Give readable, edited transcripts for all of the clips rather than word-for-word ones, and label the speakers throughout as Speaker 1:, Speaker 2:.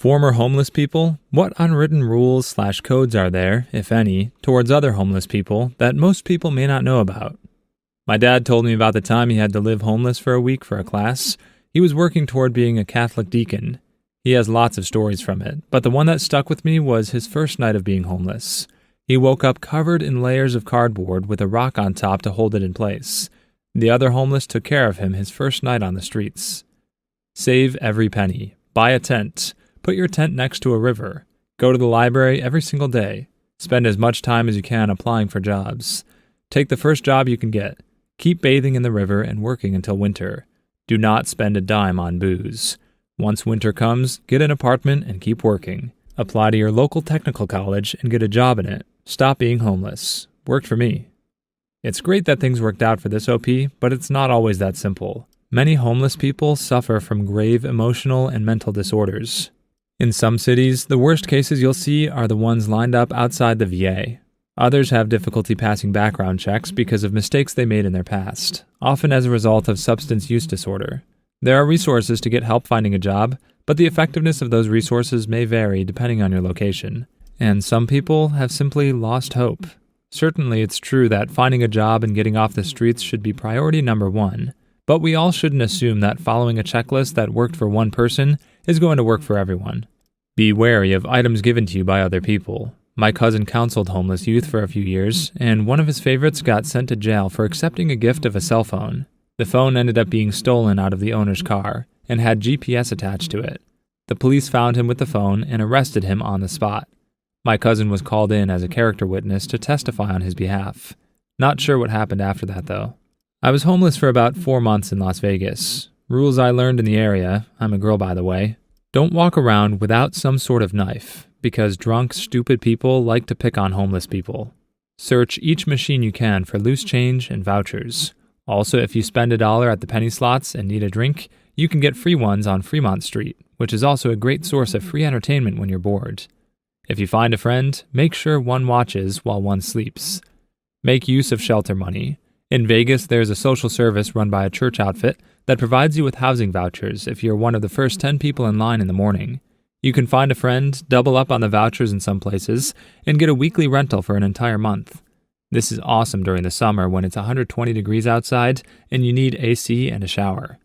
Speaker 1: Former homeless people, what unwritten rules/codes are there, if any, towards other homeless people that most people may not know about? My dad told me about the time he had to live homeless for a week for a class. He was working toward being a Catholic deacon. He has lots of stories from it, but the one that stuck with me was his first night of being homeless. He woke up covered in layers of cardboard with a rock on top to hold it in place. The other homeless took care of him his first night on the streets. Save every penny. Buy a tent. Put your tent next to a river. Go to the library every single day. Spend as much time as you can applying for jobs. Take the first job you can get. Keep bathing in the river and working until winter. Do not spend a dime on booze. Once winter comes, get an apartment and keep working. Apply to your local technical college and get a job in it. Stop being homeless. Worked for me. It's great that things worked out for this OP, but it's not always that simple. Many homeless people suffer from grave emotional and mental disorders. In some cities, the worst cases you'll see are the ones lined up outside the VA. Others have difficulty passing background checks because of mistakes they made in their past, often as a result of substance use disorder. There are resources to get help finding a job, but the effectiveness of those resources may vary depending on your location. And some people have simply lost hope. Certainly, it's true that finding a job and getting off the streets should be priority number one, but we all shouldn't assume that following a checklist that worked for one person is going to work for everyone. Be wary of items given to you by other people. My cousin counseled homeless youth for a few years, and one of his favorites got sent to jail for accepting a gift of a cell phone. The phone ended up being stolen out of the owner's car and had GPS attached to it. The police found him with the phone and arrested him on the spot. My cousin was called in as a character witness to testify on his behalf. Not sure what happened after that, though. I was homeless for about 4 months in Las Vegas. Rules I learned in the area, I'm a girl by the way, don't walk around without some sort of knife, because drunk, stupid people like to pick on homeless people. Search each machine you can for loose change and vouchers. Also, if you spend $1 at the penny slots and need a drink, you can get free ones on Fremont Street, which is also a great source of free entertainment when you're bored. If you find a friend, make sure one watches while one sleeps. Make use of shelter money. In Vegas, there's a social service run by a church outfit that provides you with housing vouchers if you're one of the first 10 people in line in the morning. You can find a friend, double up on the vouchers in some places, and get a weekly rental for an entire month. This is awesome during the summer when it's 120 degrees outside and you need AC and a shower.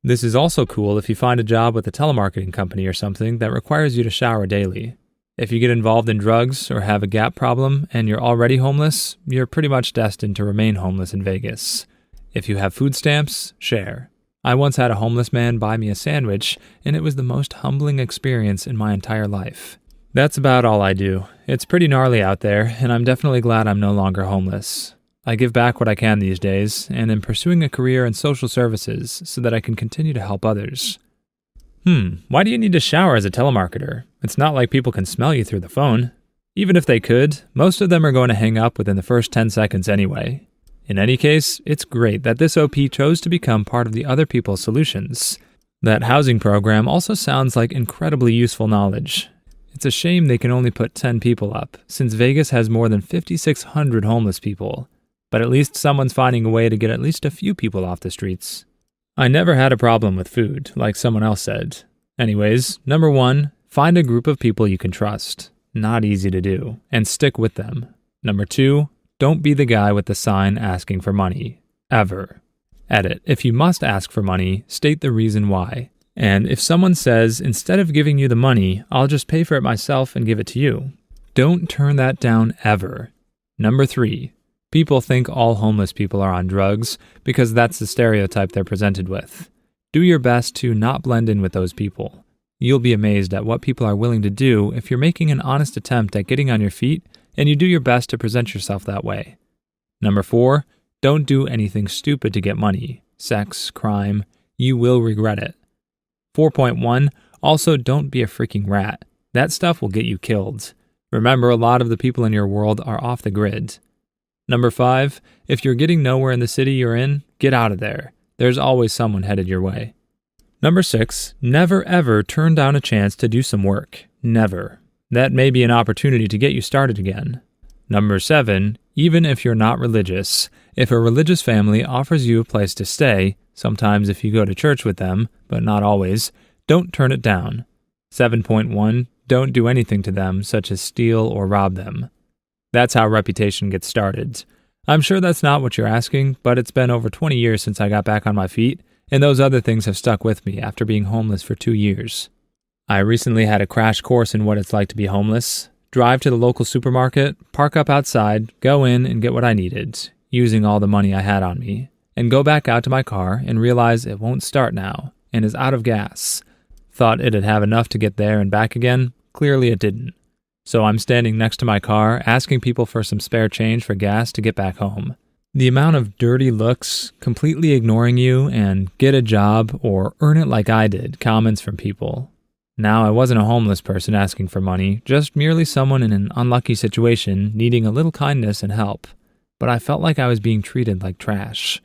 Speaker 1: This is also cool if you find a job with a telemarketing company or something that requires you to shower daily. If you get involved in drugs or have a gap problem and you're already homeless, you're pretty much destined to remain homeless in Vegas. If you have food stamps, share. I once had a homeless man buy me a sandwich, and it was the most humbling experience in my entire life. That's about all I do. It's pretty gnarly out there, and I'm definitely glad I'm no longer homeless. I give back what I can these days, and am pursuing a career in social services so that I can continue to help others. Why do you need to shower as a telemarketer? It's not like people can smell you through the phone. Even if they could, most of them are going to hang up within the first 10 seconds anyway. In any case, it's great that this OP chose to become part of the other people's solutions. That housing program also sounds like incredibly useful knowledge. It's a shame they can only put 10 people up, since Vegas has more than 5,600 homeless people. But at least someone's finding a way to get at least a few people off the streets. I never had a problem with food, like someone else said. Anyways, number 1, find a group of people you can trust. Not easy to do, and stick with them. Number 2, don't be the guy with the sign asking for money. Ever. Edit. If you must ask for money, state the reason why. And if someone says, instead of giving you the money, I'll just pay for it myself and give it to you, don't turn that down ever. Number 3, people think all homeless people are on drugs because that's the stereotype they're presented with. Do your best to not blend in with those people. You'll be amazed at what people are willing to do if you're making an honest attempt at getting on your feet and you do your best to present yourself that way. Number 4, don't do anything stupid to get money, sex, crime. You will regret it. 4.1, also don't be a freaking rat. That stuff will get you killed. Remember, a lot of the people in your world are off the grid. Number 5, if you're getting nowhere in the city you're in, get out of there. There's always someone headed your way. Number 6, never ever turn down a chance to do some work. Never. That may be an opportunity to get you started again. Number 7, even if you're not religious, if a religious family offers you a place to stay, sometimes if you go to church with them, but not always, don't turn it down. 7.1. Don't do anything to them, such as steal or rob them. That's how reputation gets started. I'm sure that's not what you're asking, but it's been over 20 years since I got back on my feet, and those other things have stuck with me after being homeless for 2 years. I recently had a crash course in what it's like to be homeless. Drive to the local supermarket, park up outside, go in and get what I needed, using all the money I had on me, and go back out to my car and realize it won't start now and is out of gas. Thought it'd have enough to get there and back again. Clearly it didn't. So I'm standing next to my car asking people for some spare change for gas to get back home. The amount of dirty looks, completely ignoring you, and get a job or earn it like I did comments from people. Now I wasn't a homeless person asking for money, just merely someone in an unlucky situation needing a little kindness and help. But I felt like I was being treated like trash.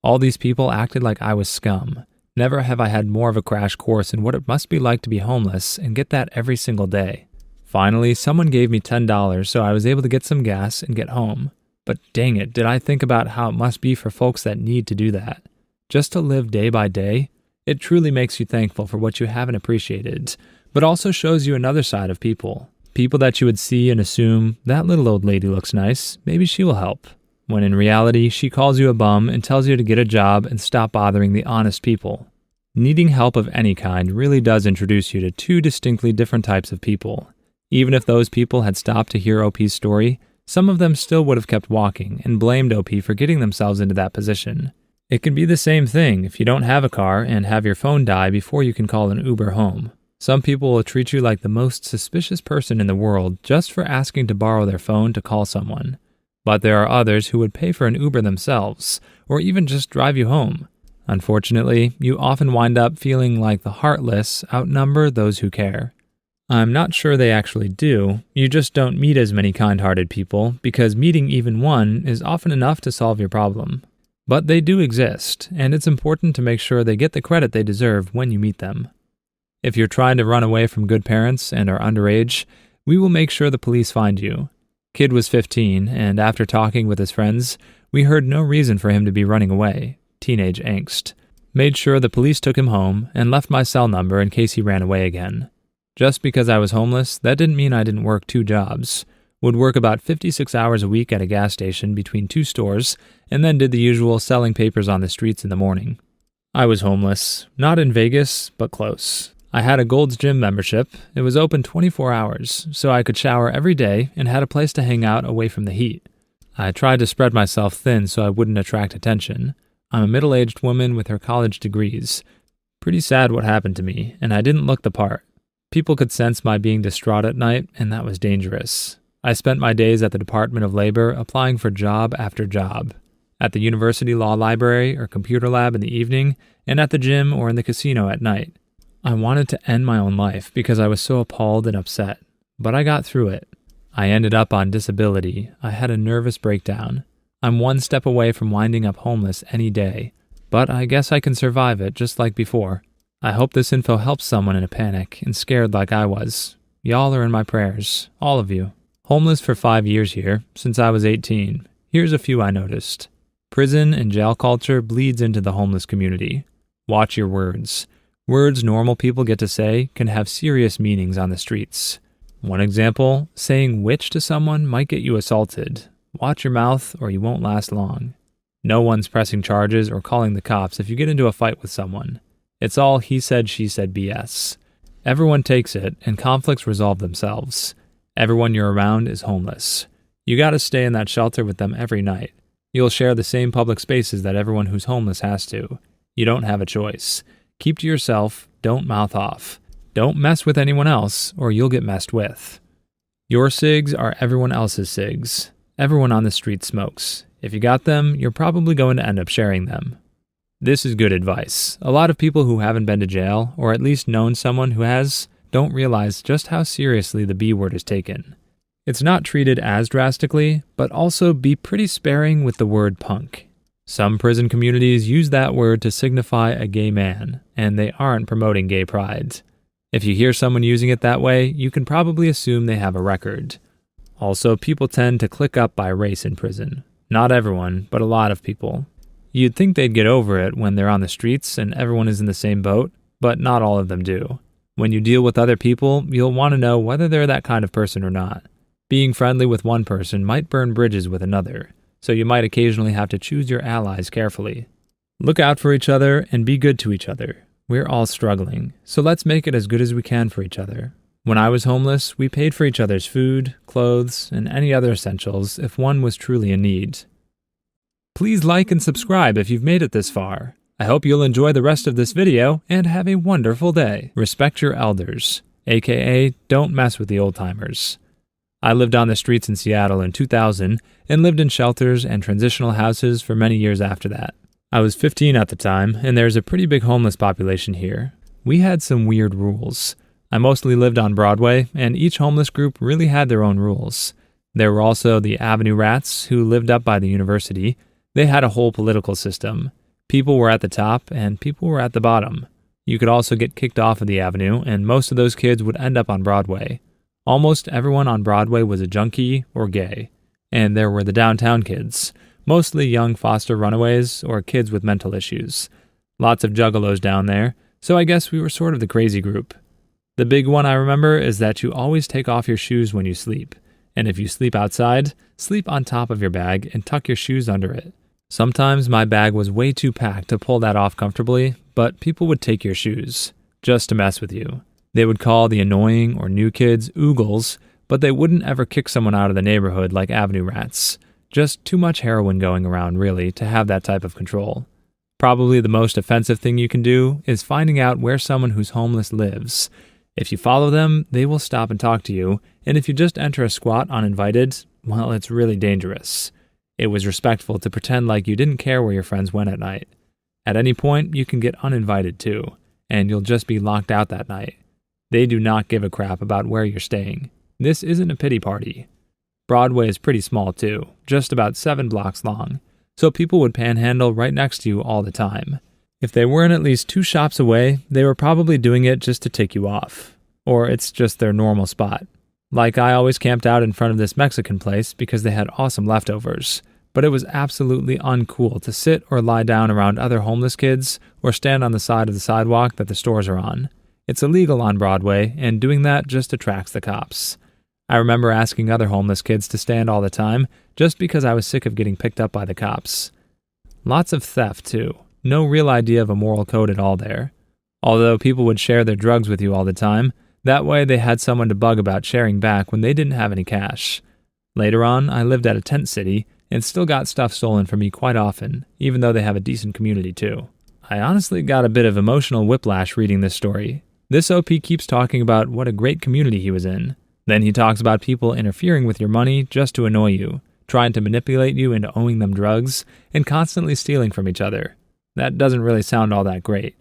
Speaker 1: All these people acted like I was scum. Never have I had more of a crash course in what it must be like to be homeless and get that every single day. Finally, someone gave me $10 so I was able to get some gas and get home. But dang it, did I think about how it must be for folks that need to do that. Just to live day by day, it truly makes you thankful for what you haven't appreciated, but also shows you another side of people. People that you would see and assume, that little old lady looks nice, maybe she will help. When in reality, she calls you a bum and tells you to get a job and stop bothering the honest people. Needing help of any kind really does introduce you to two distinctly different types of people. Even if those people had stopped to hear OP's story, some of them still would have kept walking and blamed OP for getting themselves into that position. It can be the same thing if you don't have a car and have your phone die before you can call an Uber home. Some people will treat you like the most suspicious person in the world just for asking to borrow their phone to call someone. But there are others who would pay for an Uber themselves, or even just drive you home. Unfortunately, you often wind up feeling like the heartless outnumber those who care. I'm not sure they actually do, you just don't meet as many kind-hearted people because meeting even one is often enough to solve your problem. But they do exist, and it's important to make sure they get the credit they deserve when you meet them. If you're trying to run away from good parents and are underage, we will make sure the police find you. Kid was 15, and after talking with his friends, we heard no reason for him to be running away. Teenage angst. Made sure the police took him home and left my cell number in case he ran away again. Just because I was homeless, that didn't mean I didn't work 2 jobs. Would work about 56 hours a week at a gas station between 2 stores, and then did the usual selling papers on the streets in the morning. I was homeless. Not in Vegas, but close. I had a Gold's Gym membership. It was open 24 hours, so I could shower every day and had a place to hang out away from the heat. I tried to spread myself thin so I wouldn't attract attention. I'm a middle-aged woman with her college degrees. Pretty sad what happened to me, and I didn't look the part. People could sense my being distraught at night, and that was dangerous. I spent my days at the Department of Labor applying for job after job. At the university law library or computer lab in the evening, and at the gym or in the casino at night. I wanted to end my own life because I was so appalled and upset, but I got through it. I ended up on disability. I had a nervous breakdown. I'm one step away from winding up homeless any day, but I guess I can survive it just like before. I hope this info helps someone in a panic and scared like I was. Y'all are in my prayers, all of you. Homeless for 5 years here, since I was 18. Here's a few I noticed. Prison and jail culture bleeds into the homeless community. Watch your words. Words normal people get to say can have serious meanings on the streets. One example, saying witch to someone might get you assaulted. Watch your mouth or you won't last long. No one's pressing charges or calling the cops if you get into a fight with someone. It's all he said, she said BS. Everyone takes it and conflicts resolve themselves. Everyone you're around is homeless. You gotta stay in that shelter with them every night. You'll share the same public spaces that everyone who's homeless has to. You don't have a choice. Keep to yourself, don't mouth off. Don't mess with anyone else, or you'll get messed with. Your cigs are everyone else's cigs. Everyone on the street smokes. If you got them, you're probably going to end up sharing them. This is good advice. A lot of people who haven't been to jail, or at least known someone who has, don't realize just how seriously the B word is taken. It's not treated as drastically, but also be pretty sparing with the word punk. Some prison communities use that word to signify a gay man, and they aren't promoting gay pride. If you hear someone using it that way, you can probably assume they have a record. Also, people tend to click up by race in prison. Not everyone, but a lot of people. You'd think they'd get over it when they're on the streets and everyone is in the same boat, but not all of them do. When you deal with other people, you'll want to know whether they're that kind of person or not. Being friendly with one person might burn bridges with another, so you might occasionally have to choose your allies carefully. Look out for each other and be good to each other. We're all struggling, so let's make it as good as we can for each other. When I was homeless, we paid for each other's food, clothes, and any other essentials if one was truly in need. Please like and subscribe if you've made it this far. I hope you'll enjoy the rest of this video and have a wonderful day. Respect your elders, aka don't mess with the old-timers. I lived on the streets in Seattle in 2000 and lived in shelters and transitional houses for many years after that. I was 15 at the time, and there's a pretty big homeless population here. We had some weird rules. I mostly lived on Broadway, and each homeless group really had their own rules. There were also the Avenue Rats, who lived up by the university. They had a whole political system. People were at the top, and people were at the bottom. You could also get kicked off of the Avenue, and most of those kids would end up on Broadway. Almost everyone on Broadway was a junkie or gay. And there were the downtown kids, mostly young foster runaways or kids with mental issues. Lots of juggalos down there, so I guess we were sort of the crazy group. The big one I remember is that you always take off your shoes when you sleep. And if you sleep outside, sleep on top of your bag and tuck your shoes under it. Sometimes my bag was way too packed to pull that off comfortably, but people would take your shoes, just to mess with you. They would call the annoying or new kids oogles, but they wouldn't ever kick someone out of the neighborhood like Avenue Rats. Just too much heroin going around, really, to have that type of control. Probably the most offensive thing you can do is finding out where someone who's homeless lives. If you follow them, they will stop and talk to you, and if you just enter a squat uninvited, well, it's really dangerous. It was respectful to pretend like you didn't care where your friends went at night. At any point, you can get uninvited too, and you'll just be locked out that night. They do not give a crap about where you're staying. This isn't a pity party. Broadway is pretty small too, just about 7 blocks long, so people would panhandle right next to you all the time. If they weren't at least 2 shops away, they were probably doing it just to tick you off. Or it's just their normal spot. Like I always camped out in front of this Mexican place because they had awesome leftovers, but it was absolutely uncool to sit or lie down around other homeless kids or stand on the side of the sidewalk that the stores are on. It's illegal on Broadway, and doing that just attracts the cops. I remember asking other homeless kids to stand all the time just because I was sick of getting picked up by the cops. Lots of theft, too. No real idea of a moral code at all there. Although people would share their drugs with you all the time, that way they had someone to bug about sharing back when they didn't have any cash. Later on, I lived at a tent city and still got stuff stolen from me quite often, even though they have a decent community too. I honestly got a bit of emotional whiplash reading this story. This OP keeps talking about what a great community he was in. Then he talks about people interfering with your money just to annoy you, trying to manipulate you into owing them drugs, and constantly stealing from each other. That doesn't really sound all that great.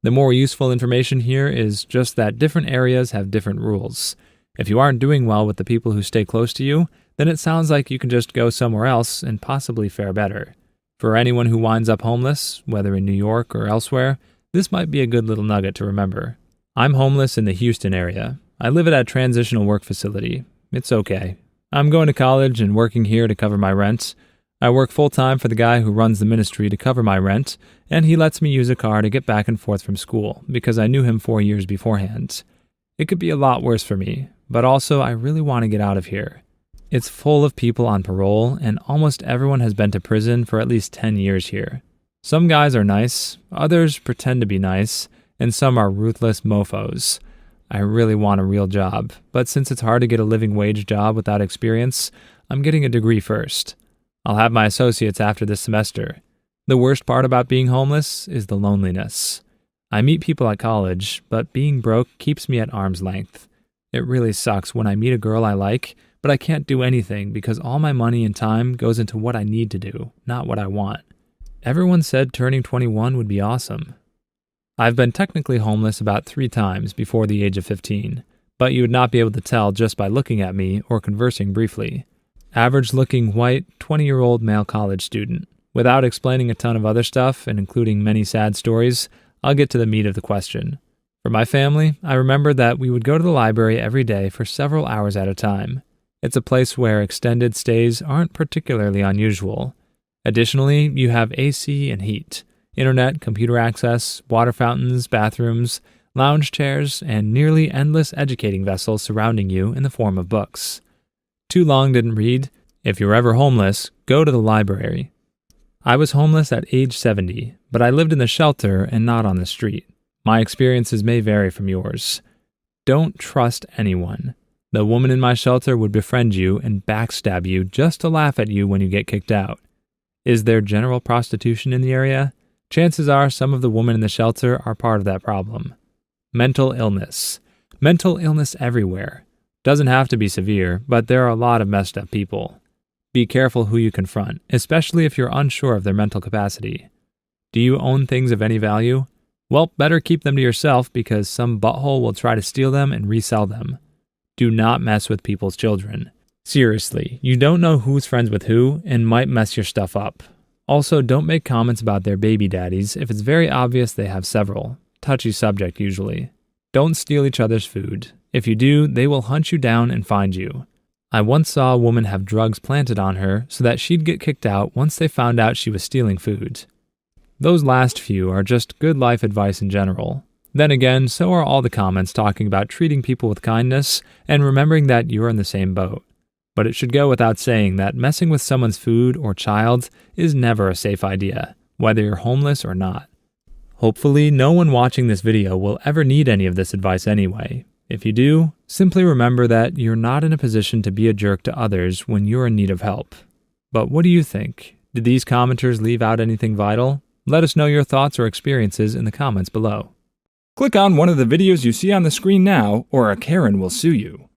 Speaker 1: The more useful information here is just that different areas have different rules. If you aren't doing well with the people who stay close to you, then it sounds like you can just go somewhere else and possibly fare better. For anyone who winds up homeless, whether in New York or elsewhere, this might be a good little nugget to remember. I'm homeless in the Houston area. I live at a transitional work facility. It's okay. I'm going to college and working here to cover my rent. I work full-time for the guy who runs the ministry to cover my rent, and he lets me use a car to get back and forth from school because I knew him 4 years beforehand. It could be a lot worse for me, but also I really want to get out of here. It's full of people on parole, and almost everyone has been to prison for at least 10 years here. Some guys are nice, others pretend to be nice, and some are ruthless mofos. I really want a real job, but since it's hard to get a living wage job without experience, I'm getting a degree first. I'll have my associates after this semester. The worst part about being homeless is the loneliness. I meet people at college, but being broke keeps me at arm's length. It really sucks when I meet a girl I like, but I can't do anything because all my money and time goes into what I need to do, not what I want. Everyone said turning 21 would be awesome. I've been technically homeless about 3 times before the age of 15, but you would not be able to tell just by looking at me or conversing briefly. Average-looking white, 20-year-old male college student. Without explaining a ton of other stuff and including many sad stories, I'll get to the meat of the question. For my family, I remember that we would go to the library every day for several hours at a time. It's a place where extended stays aren't particularly unusual. Additionally, you have AC and heat, internet, computer access, water fountains, bathrooms, lounge chairs, and nearly endless educating vessels surrounding you in the form of books. Too long didn't read? If you're ever homeless, go to the library. I was homeless at age 70, but I lived in the shelter and not on the street. My experiences may vary from yours. Don't trust anyone. The woman in my shelter would befriend you and backstab you just to laugh at you when you get kicked out. Is there general prostitution in the area? Chances are some of the women in the shelter are part of that problem. Mental illness. Mental illness everywhere. Doesn't have to be severe, but there are a lot of messed up people. Be careful who you confront, especially if you're unsure of their mental capacity. Do you own things of any value? Well, better keep them to yourself because some butthole will try to steal them and resell them. Do not mess with people's children. Seriously, you don't know who's friends with who and might mess your stuff up. Also, don't make comments about their baby daddies if it's very obvious they have several. Touchy subject usually. Don't steal each other's food. If you do, they will hunt you down and find you. I once saw a woman have drugs planted on her so that she'd get kicked out once they found out she was stealing food. Those last few are just good life advice in general. Then again, so are all the comments talking about treating people with kindness and remembering that you're in the same boat. But it should go without saying that messing with someone's food or child is never a safe idea, whether you're homeless or not. Hopefully, no one watching this video will ever need any of this advice anyway. If you do, simply remember that you're not in a position to be a jerk to others when you're in need of help. But what do you think? Did these commenters leave out anything vital? Let us know your thoughts or experiences in the comments below. Click on one of the videos you see on the screen now, or a Karen will sue you.